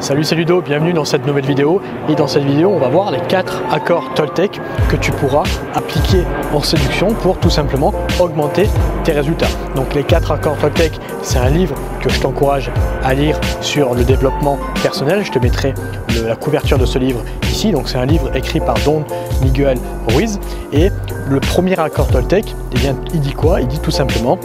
Salut, c'est Ludo, bienvenue dans cette nouvelle vidéo. Et dans cette vidéo, on va voir les 4 accords Toltec que tu pourras appliquer en séduction pour tout simplement augmenter tes résultats. Donc les 4 accords Toltec, c'est un livre que je t'encourage à lire sur le développement personnel. Je te mettrai la couverture de ce livre ici. Donc c'est un livre écrit par Don Miguel Ruiz. Et le premier accord Toltec, eh bien, il dit quoi? Il dit tout simplement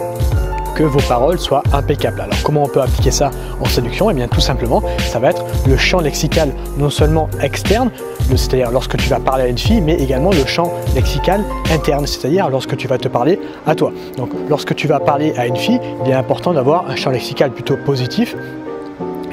que vos paroles soient impeccables. Alors comment on peut appliquer ça en séduction? Eh bien tout simplement, ça va être le champ lexical non seulement externe, c'est-à-dire lorsque tu vas parler à une fille, mais également le champ lexical interne, c'est-à-dire lorsque tu vas te parler à toi. Donc lorsque tu vas parler à une fille, il est important d'avoir un champ lexical plutôt positif.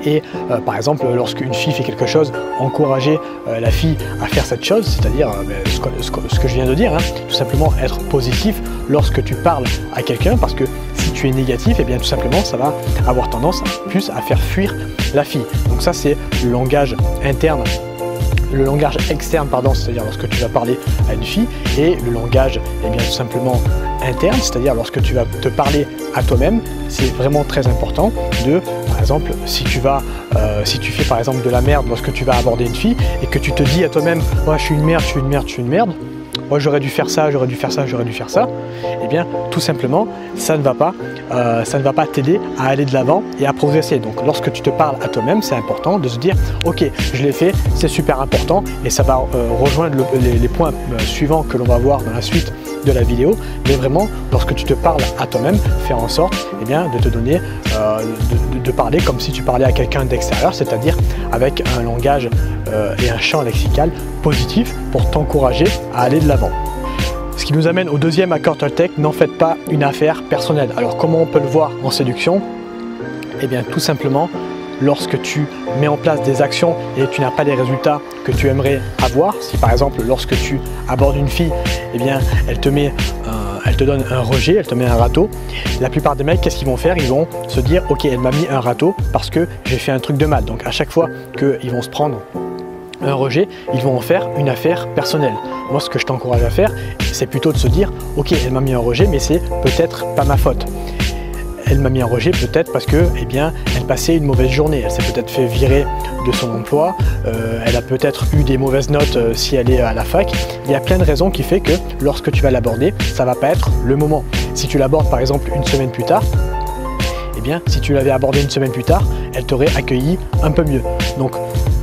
Et par exemple, lorsqu'une fille fait quelque chose, encourager la fille à faire cette chose, c'est-à-dire ce que je viens de dire, hein, tout simplement être positif lorsque tu parles à quelqu'un, parce que si tu es négatif, et bien tout simplement ça va avoir tendance plus à faire fuir la fille. Donc ça c'est le langage interne. Le langage externe, pardon, c'est-à-dire lorsque tu vas parler à une fille, et le langage, eh bien, tout simplement interne, c'est-à-dire lorsque tu vas te parler à toi-même. C'est vraiment très important de, par exemple, si tu fais par exemple de la merde lorsque tu vas aborder une fille et que tu te dis à toi-même, ouais, je suis une merde, je suis une merde, je suis une merde. Moi, j'aurais dû faire ça, j'aurais dû faire ça, j'aurais dû faire ça. Eh bien, tout simplement, ça ne va pas t'aider à aller de l'avant et à progresser. Donc, lorsque tu te parles à toi-même, c'est important de se dire, ok, je l'ai fait, c'est super important, et ça va rejoindre les points suivants que l'on va voir dans la suite de la vidéo. Mais vraiment, lorsque tu te parles à toi-même, faire en sorte, eh bien, de te donner, de parler comme si tu parlais à quelqu'un d'extérieur, c'est-à-dire avec un langage et un champ lexical positif pour t'encourager à aller de l'avant. Ce qui nous amène au deuxième accord Toltec, n'en faites pas une affaire personnelle. Alors comment on peut le voir en séduction? Eh bien tout simplement, lorsque tu mets en place des actions et tu n'as pas les résultats que tu aimerais avoir, si par exemple lorsque tu abordes une fille, eh bien elle te donne un rejet, elle te met un râteau, la plupart des mecs, qu'est-ce qu'ils vont faire? Ils vont se dire, ok, elle m'a mis un râteau parce que j'ai fait un truc de mal. Donc à chaque fois qu'ils vont se prendre un rejet, ils vont en faire une affaire personnelle. Moi, ce que je t'encourage à faire, c'est plutôt de se dire, ok, elle m'a mis un rejet, mais c'est peut-être pas ma faute. Elle m'a mis un rejet peut-être parce que, eh bien, elle passait une mauvaise journée. Elle s'est peut-être fait virer de son emploi. Elle a peut-être eu des mauvaises notes si elle est à la fac. Il y a plein de raisons qui fait que lorsque tu vas l'aborder, ça va pas être le moment. Si tu l'abordes par exemple une semaine plus tard, eh bien, si tu l'avais abordé une semaine plus tard, elle t'aurait accueilli un peu mieux. Donc,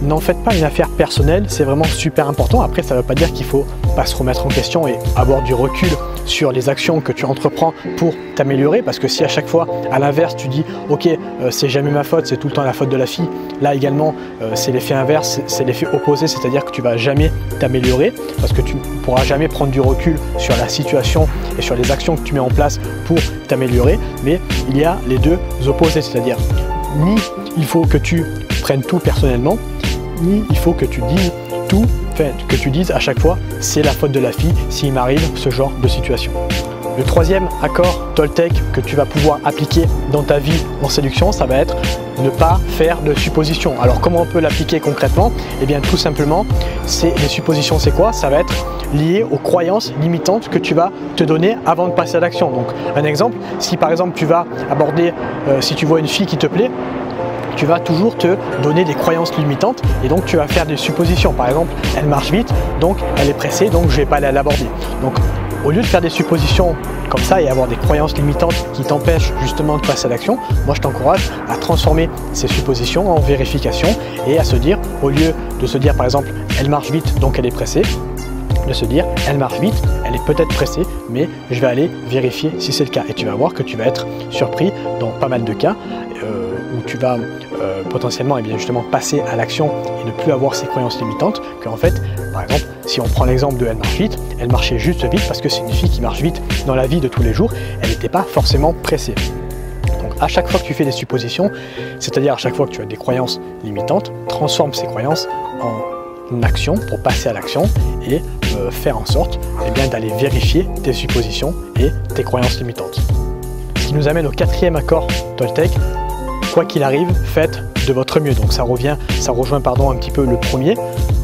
n'en faites pas une affaire personnelle, c'est vraiment super important. Après, ça ne veut pas dire qu'il ne faut pas se remettre en question et avoir du recul sur les actions que tu entreprends pour t'améliorer. Parce que si à chaque fois, à l'inverse, tu dis « Ok, c'est jamais ma faute, c'est tout le temps la faute de la fille », là également, c'est l'effet inverse, c'est l'effet opposé, c'est-à-dire que tu ne vas jamais t'améliorer parce que tu ne pourras jamais prendre du recul sur la situation et sur les actions que tu mets en place pour t'améliorer. Mais il y a les deux opposés, c'est-à-dire ni il faut que tu prennes tout personnellement, ni il faut que tu dises tout, enfin, que tu dises à chaque fois c'est la faute de la fille s'il m'arrive ce genre de situation. Le troisième accord Toltec que tu vas pouvoir appliquer dans ta vie en séduction, ça va être ne pas faire de suppositions. Alors comment on peut l'appliquer concrètement? Eh bien tout simplement, les suppositions c'est quoi? Ça va être lié aux croyances limitantes que tu vas te donner avant de passer à l'action. Donc un exemple, si par exemple tu vas aborder, si tu vois une fille qui te plaît, tu vas toujours te donner des croyances limitantes et donc tu vas faire des suppositions. Par exemple, elle marche vite, donc elle est pressée, donc je ne vais pas aller l'aborder. Donc au lieu de faire des suppositions comme ça et avoir des croyances limitantes qui t'empêchent justement de passer à l'action, moi je t'encourage à transformer ces suppositions en vérification et à se dire, au lieu de se dire par exemple elle marche vite donc elle est pressée, de se dire elle marche vite, elle est peut-être pressée, mais je vais aller vérifier si c'est le cas. Et tu vas voir que tu vas être surpris dans pas mal de cas où tu vas potentiellement, eh bien, justement passer à l'action et ne plus avoir ces croyances limitantes. Qu'en fait, par exemple, si on prend l'exemple de elle marche vite, elle marchait juste vite parce que c'est une fille qui marche vite dans la vie de tous les jours, elle n'était pas forcément pressée. Donc à chaque fois que tu fais des suppositions, c'est-à-dire à chaque fois que tu as des croyances limitantes, transforme ces croyances en action pour passer à l'action et faire en sorte, eh bien, d'aller vérifier tes suppositions et tes croyances limitantes. Ce qui nous amène au quatrième accord Toltec, quoi qu'il arrive, faites de votre mieux. Donc ça rejoint un petit peu le premier.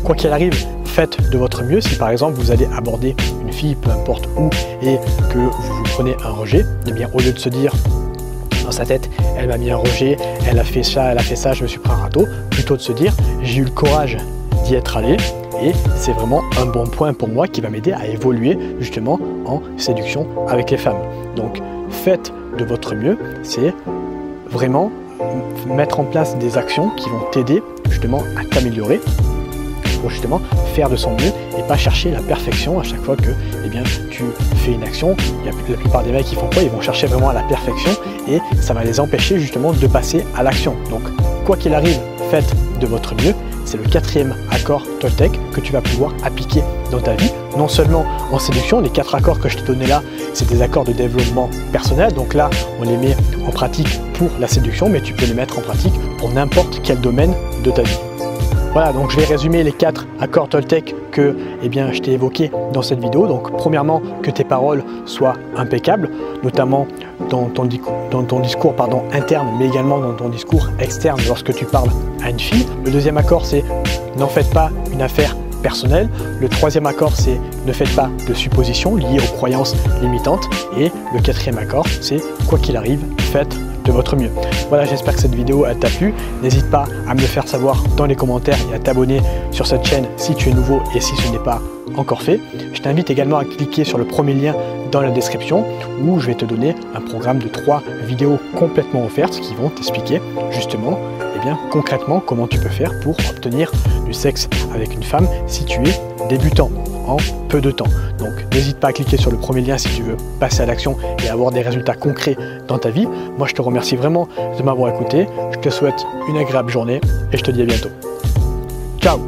Quoi qu'il arrive, faites de votre mieux. Si par exemple vous allez aborder une fille, peu importe où, et que vous prenez un rejet, eh bien au lieu de se dire dans sa tête, elle m'a mis un rejet, elle a fait ça, je me suis pris un râteau, plutôt de se dire j'ai eu le courage d'y être allé et c'est vraiment un bon point pour moi qui va m'aider à évoluer justement en séduction avec les femmes. Donc faites de votre mieux, c'est vraiment mettre en place des actions qui vont t'aider justement à t'améliorer pour justement faire de son mieux et pas chercher la perfection à chaque fois que tu fais une action. La plupart des mecs qui font quoi? Ils vont chercher vraiment à la perfection et ça va les empêcher justement de passer à l'action. Donc quoi qu'il arrive, faites de votre mieux. C'est le 4e accord Toltec que tu vas pouvoir appliquer dans ta vie, non seulement en séduction. Les 4 accords que je t'ai donnés là, c'est des accords de développement personnel, donc là on les met en pratique pour la séduction, mais tu peux les mettre en pratique pour n'importe quel domaine de ta vie. Voilà, donc je vais résumer les 4 accords Toltec que je t'ai évoqués dans cette vidéo. Donc premièrement, que tes paroles soient impeccables, notamment dans ton discours interne, mais également dans ton discours externe lorsque tu parles à une fille. Le 2e accord, c'est n'en faites pas une affaire personnelle. Le 3e accord, c'est ne faites pas de suppositions liées aux croyances limitantes. Et le 4e accord, c'est quoi qu'il arrive, faites de votre mieux. Voilà, j'espère que cette vidéo t'a plu. N'hésite pas à me le faire savoir dans les commentaires et à t'abonner sur cette chaîne si tu es nouveau et si ce n'est pas encore fait. Je t'invite également à cliquer sur le premier lien dans la description où je vais te donner un programme de 3 vidéos complètement offertes qui vont t'expliquer justement concrètement comment tu peux faire pour obtenir du sexe avec une femme si tu es débutant en peu de temps. Donc n'hésite pas à cliquer sur le premier lien si tu veux passer à l'action et avoir des résultats concrets dans ta vie. Moi je te remercie vraiment de m'avoir écouté, je te souhaite une agréable journée et je te dis à bientôt. Ciao.